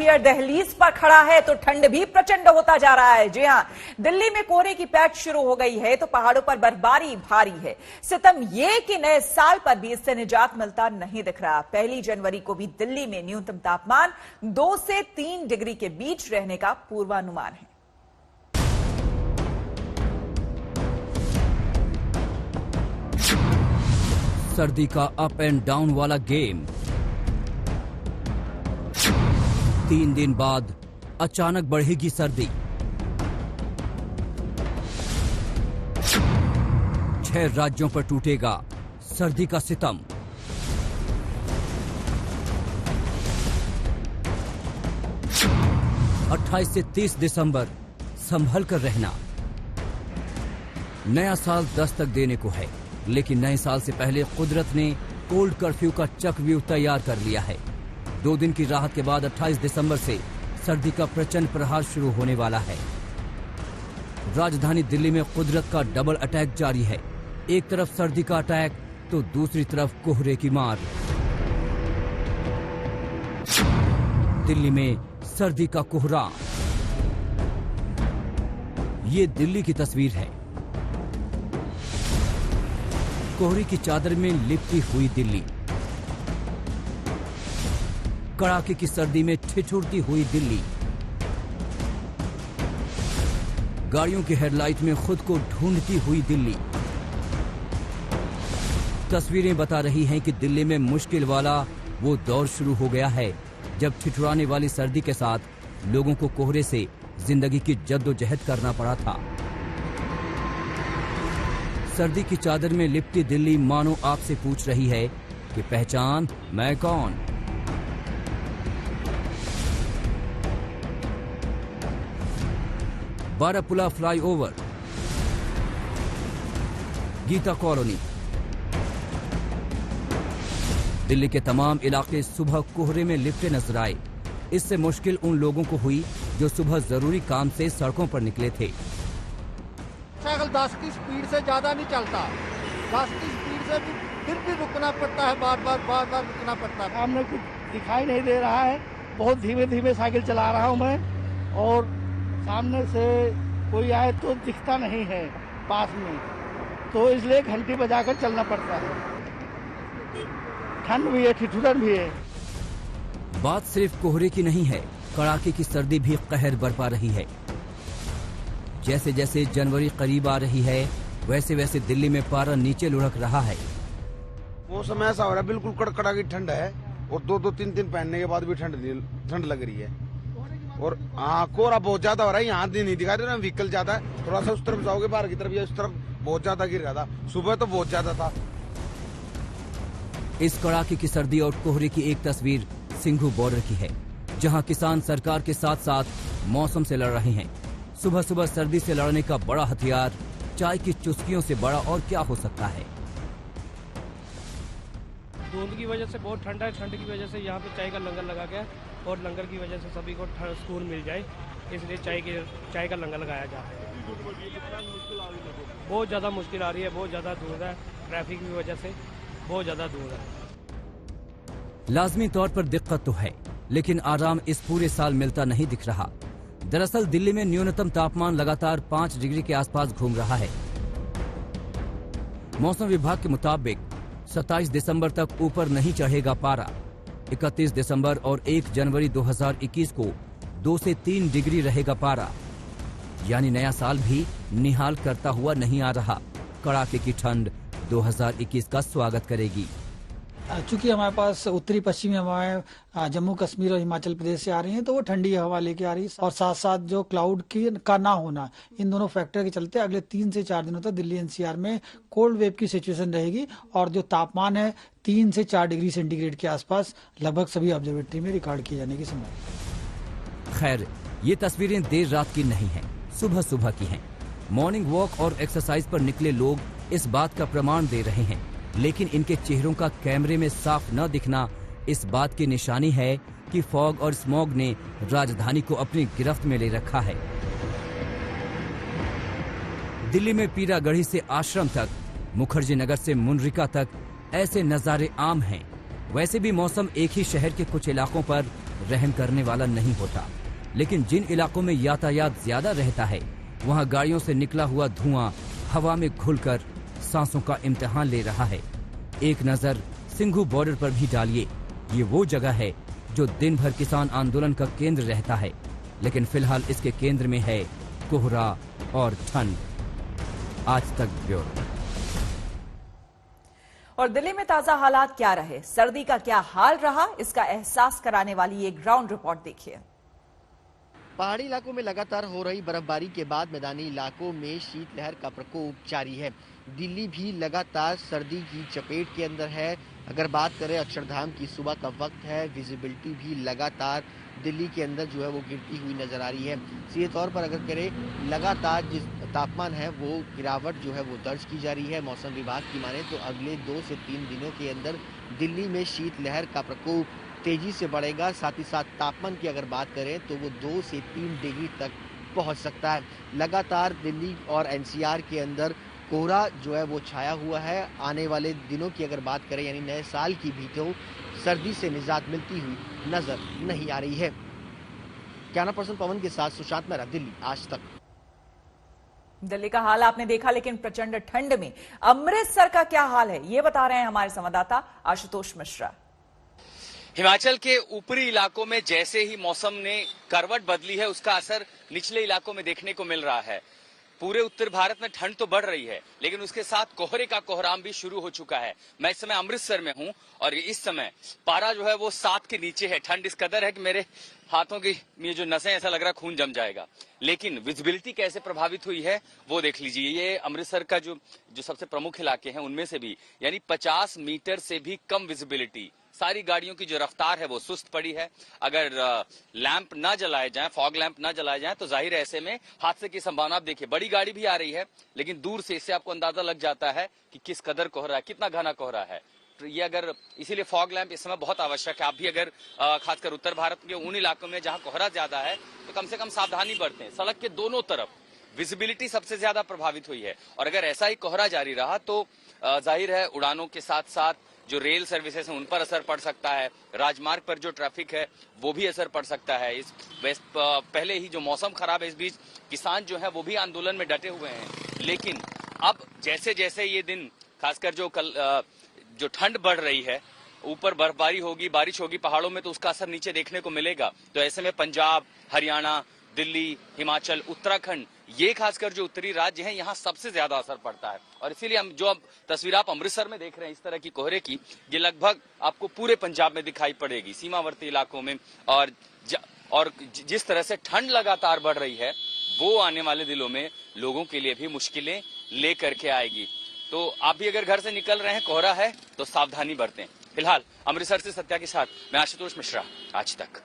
Frontier दहलीज पर खड़ा है तो ठंड भी प्रचंड होता जा रहा है। जी हां, दिल्ली में कोहरे की पैठ शुरू हो गई है तो पहाड़ों पर बर्फबारी भारी है। सितम ये कि नए साल पर भी इससे निजात मिलता नहीं दिख रहा। 1 जनवरी को भी दिल्ली में न्यूनतम तापमान 2 से 3 डिग्री के बीच रहने का पूर्वानुमान है। सर्दी का अप एंड डाउन वाला गेम। 3 दिन बाद अचानक बढ़ेगी सर्दी। 6 राज्यों पर टूटेगा सर्दी का सितम। अट्ठाईस से 30 दिसंबर संभल कर रहना। नया साल दस्तक देने को है, लेकिन नए साल से पहले कुदरत ने कोल्ड कर्फ्यू का चक्रव्यूह तैयार कर लिया है। 2 दिन की राहत के बाद 28 दिसंबर से सर्दी का प्रचंड प्रहार शुरू होने वाला है। राजधानी दिल्ली में कुदरत का डबल अटैक जारी है। एक तरफ सर्दी का अटैक तो दूसरी तरफ कोहरे की मार। दिल्ली में सर्दी का कोहरा। ये दिल्ली की तस्वीर है। कोहरे की चादर में लिपटी हुई दिल्ली, कड़ाके की सर्दी में ठिठुरती हुई दिल्ली, गाड़ियों की हेडलाइट में खुद को ढूंढती हुई दिल्ली। तस्वीरें बता रही हैं कि दिल्ली में मुश्किल वाला वो दौर शुरू हो गया है जब ठिठुराने वाली सर्दी के साथ लोगों को कोहरे से जिंदगी की जद्दोजहद करना पड़ा था। सर्दी की चादर में लिपटी दिल्ली मानो आपसे पूछ रही है कि पहचान मैं कौन। बारापुला फ्लाईओवर, गीता कॉलोनी, दिल्ली के तमाम इलाके सुबह कोहरे में लिपटे नजर आए। इससे मुश्किल उन लोगों को हुई जो सुबह जरूरी काम से सड़कों पर निकले थे। साइकिल 10 की स्पीड से ज्यादा नहीं चलता। 10 की स्पीड से फिर भी रुकना पड़ता है, बार बार रुकना पड़ता है। सामने कुछ दिखाई नहीं दे रहा है, बहुत धीमे धीमे साइकिल चला रहा हूँ मैं, और सामने से कोई आए तो दिखता नहीं है पास में, तो इसलिए घंटी बजाकर चलना पड़ता है। ठंड भी है, ठिठुरन भी है। बात सिर्फ कोहरे की नहीं है, कड़ाके की सर्दी भी कहर बरपा रही है। जैसे जैसे जनवरी करीब आ रही है वैसे वैसे दिल्ली में पारा नीचे लुढ़क रहा है। मौसम ऐसा हो रहा है, बिल्कुल कड़कड़ा की ठंड है, और 2-3 दिन पहनने के बाद भी ठंड लग रही है। और हाँ, कोहरा बहुत ज्यादा हो रहा है। यहाँ दिन नहीं दिखा रहे ना, व्हीकल ज्यादा है। थोड़ा सा उस तरफ जाओगे बाहर की तरफ, या उस तरफ बहुत ज्यादा गिर रहा था। सुबह तो बहुत ज्यादा था। इस कड़ाके की सर्दी और कोहरे की एक तस्वीर सिंघू बॉर्डर की है, जहाँ किसान सरकार के साथ साथ मौसम से लड़ रहे हैं। सुबह सुबह सर्दी से लड़ने का बड़ा हथियार चाय की चुस्कियों से बड़ा और क्या हो सकता है। धुंध की वजह से बहुत ठंडा है, ठंड की वजह से यहाँ पे चाय का लंगर लगा गया, और लंगर की वजह से सभी को सुकून मिल जाए, इसलिए चाय का लंगर लगाया जा रहा है। बहुत ज़्यादा मुश्किल आ रही है, बहुत ज़्यादा धुंध है, ट्रैफिक की वजह से बहुत ज़्यादा धुंध है। लाजमी तौर पर दिक्कत तो है, लेकिन आराम इस पूरे साल मिलता नहीं दिख रहा। दरअसल दिल्ली में न्यूनतम तापमान लगातार 5 डिग्री के आसपास घूम रहा है। मौसम विभाग के मुताबिक 27 दिसंबर तक ऊपर नहीं चढ़ेगा पारा। 31 दिसंबर और 1 जनवरी 2021 को 2 से 3 डिग्री रहेगा पारा। यानी नया साल भी निहाल करता हुआ नहीं आ रहा। कड़ाके की ठंड 2021 का स्वागत करेगी। चूंकि हमारे पास उत्तरी पश्चिमी हवाएं जम्मू कश्मीर और हिमाचल प्रदेश से आ रही हैं, तो वो ठंडी हवा लेके आ रही है, और साथ साथ जो क्लाउड का ना होना, इन दोनों फैक्टर के चलते अगले 3 से 4 दिनों तक दिल्ली एनसीआर में कोल्ड वेव की सिचुएशन रहेगी। और जो तापमान है 3 से 4 डिग्री सेंटीग्रेड के आसपास लगभग सभी ऑब्जर्वेटरी में रिकॉर्ड किए जाने की संभावना। खैर, ये तस्वीरें देर रात की नहीं है, सुबह सुबह की हैं। मॉर्निंग वॉक और एक्सरसाइज पर निकले लोग इस बात का प्रमाण दे रहे हैं, लेकिन इनके चेहरों का कैमरे में साफ न दिखना इस बात की निशानी है कि फॉग और स्मॉग ने राजधानी को अपनी गिरफ्त में ले रखा है। दिल्ली में पीरागढ़ी से आश्रम तक, मुखर्जी नगर से मुनरिका तक ऐसे नजारे आम हैं। वैसे भी मौसम एक ही शहर के कुछ इलाकों पर रहम करने वाला नहीं होता, लेकिन जिन इलाकों में यातायात ज्यादा रहता है वहां गाड़ियों से निकला हुआ धुआं हवा में घुलकर सांसों का इम्तिहान ले रहा है। एक नजर सिंघू बॉर्डर पर भी डालिए। ये वो जगह है जो दिन भर किसान आंदोलन का केंद्र रहता है, लेकिन फिलहाल इसके केंद्र में है कोहरा और ठंड। आज तक ब्यूरो। और दिल्ली में ताजा हालात क्या रहे, सर्दी का क्या हाल रहा, इसका एहसास कराने वाली एक ग्राउंड रिपोर्ट देखिए। पहाड़ी इलाकों में लगातार हो रही बर्फबारी के बाद मैदानी इलाकों में शीतलहर का प्रकोप जारी है। दिल्ली भी लगातार सर्दी की चपेट के अंदर है। अगर बात करें अक्षरधाम की, सुबह का वक्त है, विजिबिलिटी भी लगातार दिल्ली के अंदर जो है वो गिरती हुई नजर आ रही है। सीधे तौर पर अगर करें, लगातार जिस तापमान है वो गिरावट जो है वो दर्ज की जा रही है। मौसम विभाग की माने तो अगले 2 से 3 दिनों के अंदर दिल्ली में शीतलहर का प्रकोप तेजी से बढ़ेगा। साथ ही साथ तापमान की अगर बात करें तो वो 2 से 3 डिग्री तक पहुंच सकता है। लगातार दिल्ली और एनसीआर के अंदर कोहरा जो है वो छाया हुआ है। आने वाले दिनों की अगर बात करें, यानी नए साल की भी तो सर्दी से निजात मिलती हुई नजर नहीं आ रही है। कैमरा पर्सन पवन के साथ सुशांत मेहरा, दिल्ली आज तक। दिल्ली का हाल आपने देखा, लेकिन प्रचंड ठंड में अमृतसर का क्या हाल है, ये बता रहे हैं हमारे संवाददाता आशुतोष मिश्रा। हिमाचल के ऊपरी इलाकों में जैसे ही मौसम ने करवट बदली है, उसका असर निचले इलाकों में देखने को मिल रहा है। पूरे उत्तर भारत में ठंड तो बढ़ रही है, लेकिन उसके साथ कोहरे का कोहराम भी शुरू हो चुका है। मैं इस समय अमृतसर में हूं और इस समय पारा जो है वो 7 के नीचे है। ठंड इस कदर है कि मेरे हाथों की ये जो नसें, ऐसा लग रहा है खून जम जाएगा। लेकिन विजिबिलिटी कैसे प्रभावित हुई है वो देख लीजिए। ये अमृतसर का जो सबसे प्रमुख इलाके हैं उनमें से भी, यानी 50 मीटर से भी कम विजिबिलिटी। सारी गाड़ियों की जो रफ्तार है वो सुस्त पड़ी है। अगर लैंप ना जलाए जाएं, फॉग लैंप ना जलाए जाएं, तो जाहिर है ऐसे में हादसे की संभावना। आप देखिए, बड़ी गाड़ी भी आ रही है, लेकिन दूर से इससे आपको अंदाजा लग जाता है कि किस कदर कोहरा है, कितना घना कोहरा है। तो ये अगर, इसीलिए फॉग लैंप इस समय बहुत आवश्यक है। आप भी अगर खासकर उत्तर भारत के उन इलाकों में जहां कोहरा ज्यादा है, तो कम से कम सावधानी बरतें। सड़क के दोनों तरफ विजिबिलिटी सबसे ज्यादा प्रभावित हुई है, और अगर ऐसा ही कोहरा जारी रहा तो जाहिर है उड़ानों के साथ साथ जो रेल सर्विसेज हैं उन पर असर पड़ सकता है। राजमार्ग पर जो ट्रैफिक है वो भी असर पड़ सकता है। पहले ही जो मौसम खराब है, इस बीच किसान जो है वो भी आंदोलन में डटे हुए हैं। लेकिन अब जैसे जैसे ये दिन, खासकर जो ठंड बढ़ रही है, ऊपर बर्फबारी होगी, बारिश होगी पहाड़ों में, तो उसका असर नीचे देखने को मिलेगा। तो ऐसे में पंजाब, हरियाणा, दिल्ली, हिमाचल, उत्तराखंड, ये खासकर जो उत्तरी राज्य हैं, यहाँ सबसे ज्यादा असर पड़ता है। और इसीलिए हम जो अब तस्वीर आप अमृतसर में देख रहे हैं इस तरह की कोहरे की, ये लगभग आपको पूरे पंजाब में दिखाई पड़ेगी, सीमावर्ती इलाकों में। और जिस तरह से ठंड लगातार बढ़ रही है, वो आने वाले दिनों में लोगों के लिए भी मुश्किलें लेकर के आएगी। तो आप भी अगर घर से निकल रहे हैं, कोहरा है, तो सावधानी बरतें। फिलहाल अमृतसर से सत्या के साथ मैं आशुतोष मिश्रा, आज तक।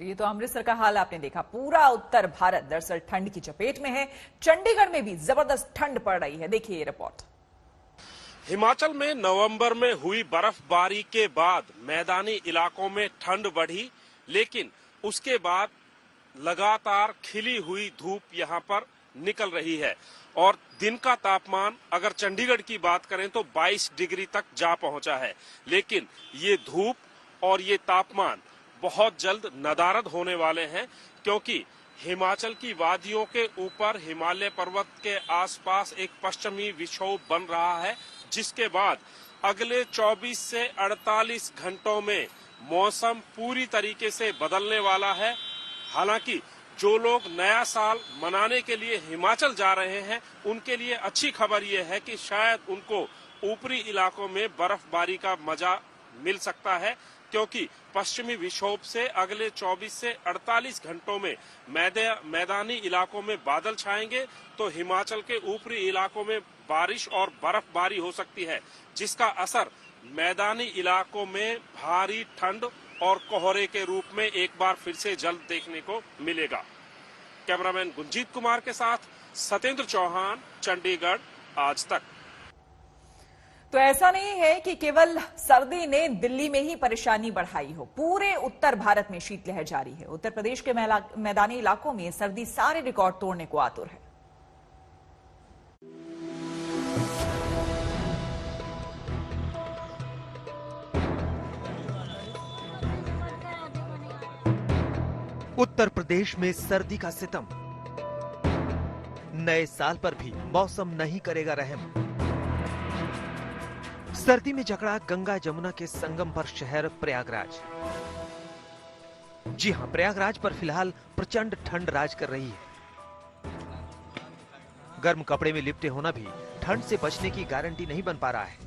ये तो अमृतसर का हाल आपने देखा। पूरा उत्तर भारत दरअसल ठंड की चपेट में है। चंडीगढ़ में भी जबरदस्त ठंड पड़ रही है, देखिए ये रिपोर्ट। हिमाचल में नवंबर में हुई बर्फबारी के बाद मैदानी इलाकों में ठंड बढ़ी, लेकिन उसके बाद लगातार खिली हुई धूप यहां पर निकल रही है। और दिन का तापमान अगर चंडीगढ़ की बात करें तो 22 डिग्री तक जा पहुंचा है। लेकिन ये धूप और ये तापमान बहुत जल्द नदारद होने वाले हैं, क्योंकि हिमाचल की वादियों के ऊपर हिमालय पर्वत के आसपास एक पश्चिमी विक्षोभ बन रहा है, जिसके बाद अगले 24 से 48 घंटों में मौसम पूरी तरीके से बदलने वाला है। हालांकि जो लोग नया साल मनाने के लिए हिमाचल जा रहे हैं, उनके लिए अच्छी खबर यह है कि शायद उनको ऊपरी इलाकों में बर्फबारी का मजा मिल सकता है, क्योंकि पश्चिमी विक्षोभ से अगले 24 से 48 घंटों में मैदानी इलाकों में बादल छाएंगे, तो हिमाचल के ऊपरी इलाकों में बारिश और बर्फबारी हो सकती है, जिसका असर मैदानी इलाकों में भारी ठंड और कोहरे के रूप में एक बार फिर से जल्द देखने को मिलेगा। कैमरामैन गुंजीत कुमार के साथ सत्येंद्र चौहान, चंडीगढ़, आज तक। तो ऐसा नहीं है कि केवल सर्दी ने दिल्ली में ही परेशानी बढ़ाई हो, पूरे उत्तर भारत में शीतलहर जारी है। उत्तर प्रदेश के मैदानी इलाकों में सर्दी सारे रिकॉर्ड तोड़ने को आतुर है। उत्तर प्रदेश में सर्दी का सितम। नए साल पर भी मौसम नहीं करेगा रहम। सर्दी में जकड़ा गंगा जमुना के संगम पर शहर प्रयागराज। जी हां, प्रयागराज पर फिलहाल प्रचंड ठंड राज कर रही है। गर्म कपड़े में लिपटे होना भी ठंड से बचने की गारंटी नहीं बन पा रहा है।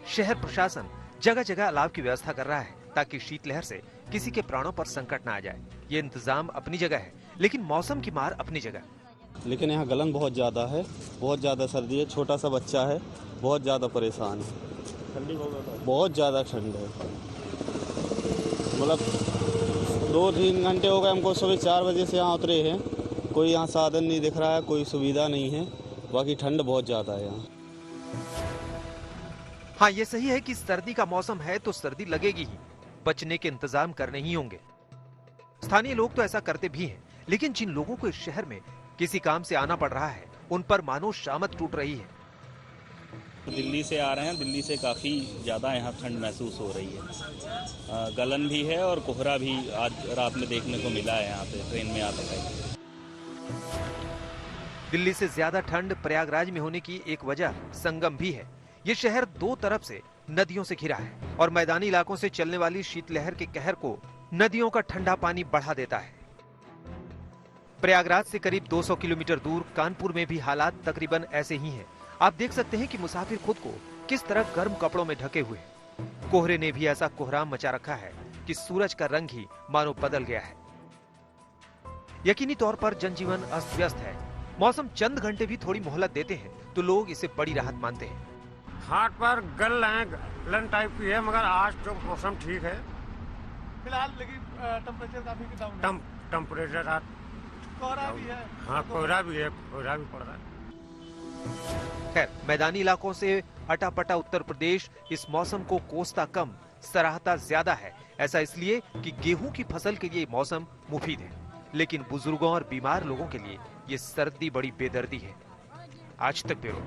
शहर प्रशासन जगह जगह अलाव की व्यवस्था कर रहा है ताकि शीतलहर से किसी के प्राणों पर संकट न आ जाए। ये इंतजाम अपनी जगह है, लेकिन मौसम की मार अपनी जगह। लेकिन यहाँ गलन बहुत ज्यादा है, बहुत ज्यादा सर्दी है। छोटा सा बच्चा है, बहुत ज्यादा परेशान है। ठंडी बहुत ज्यादा ठंड है। मतलब 2-3 घंटे हो गए हमको, सुबह 4 बजे से यहाँ उतरे हैं। कोई यहाँ साधन नहीं दिख रहा है, कोई सुविधा नहीं है। बाकी ठंड बहुत ज्यादा है यहाँ। हाँ, ये सही है कि सर्दी का मौसम है तो सर्दी लगेगी ही। बचने के इंतजाम करने ही होंगे। स्थानीय लोग तो ऐसा करते भी हैं, लेकिन जिन लोगों को इस शहर में किसी काम से आना पड़ रहा है, उन पर मानो शामत टूट रही है। दिल्ली से आ रहे हैं, दिल्ली से काफी ज्यादा यहाँ ठंड महसूस हो रही है। गलन भी है और कोहरा भी आज रात में देखने को मिला है यहाँ पे ट्रेन में आते टाइम। दिल्ली से ज्यादा ठंड प्रयागराज में होने की एक वजह संगम भी है। ये शहर दो तरफ से नदियों से घिरा है और मैदानी इलाकों से चलने वाली शीतलहर के कहर को नदियों का ठंडा पानी बढ़ा देता है। प्रयागराज से करीब 200 किलोमीटर दूर कानपुर में भी हालात तकरीबन ऐसे ही हैं। आप देख सकते हैं कि मुसाफिर खुद को किस तरह गर्म कपड़ों में ढके हुए हैं। कोहरे ने भी ऐसा कोहराम मचा रखा है कि सूरज का रंग ही मानो बदल गया है। यकीनी तौर पर जनजीवन अस्त व्यस्त है। मौसम चंद घंटे भी थोड़ी मोहलत देते हैं तो लोग इसे बड़ी राहत मानते हैं। हाथ पर गलन टाइप की है, मगर आज तो मौसम ठीक है फिलहाल। लेकिन टेम्परेचर काफी डाउन है। टेम्परेचर कोहरा भी है। हाँ, कोहरा भी है, कोहरा भी पड़ रहा है। खैर, मैदानी इलाकों से अटापटा उत्तर प्रदेश इस मौसम को कोसता कम, सराहता ज्यादा है। ऐसा इसलिए कि गेहूं की फसल के लिए मौसम मुफीद है, लेकिन बुजुर्गों और बीमार लोगों के लिए ये सर्दी बड़ी बेदर्दी है। आज तक ब्यूरो।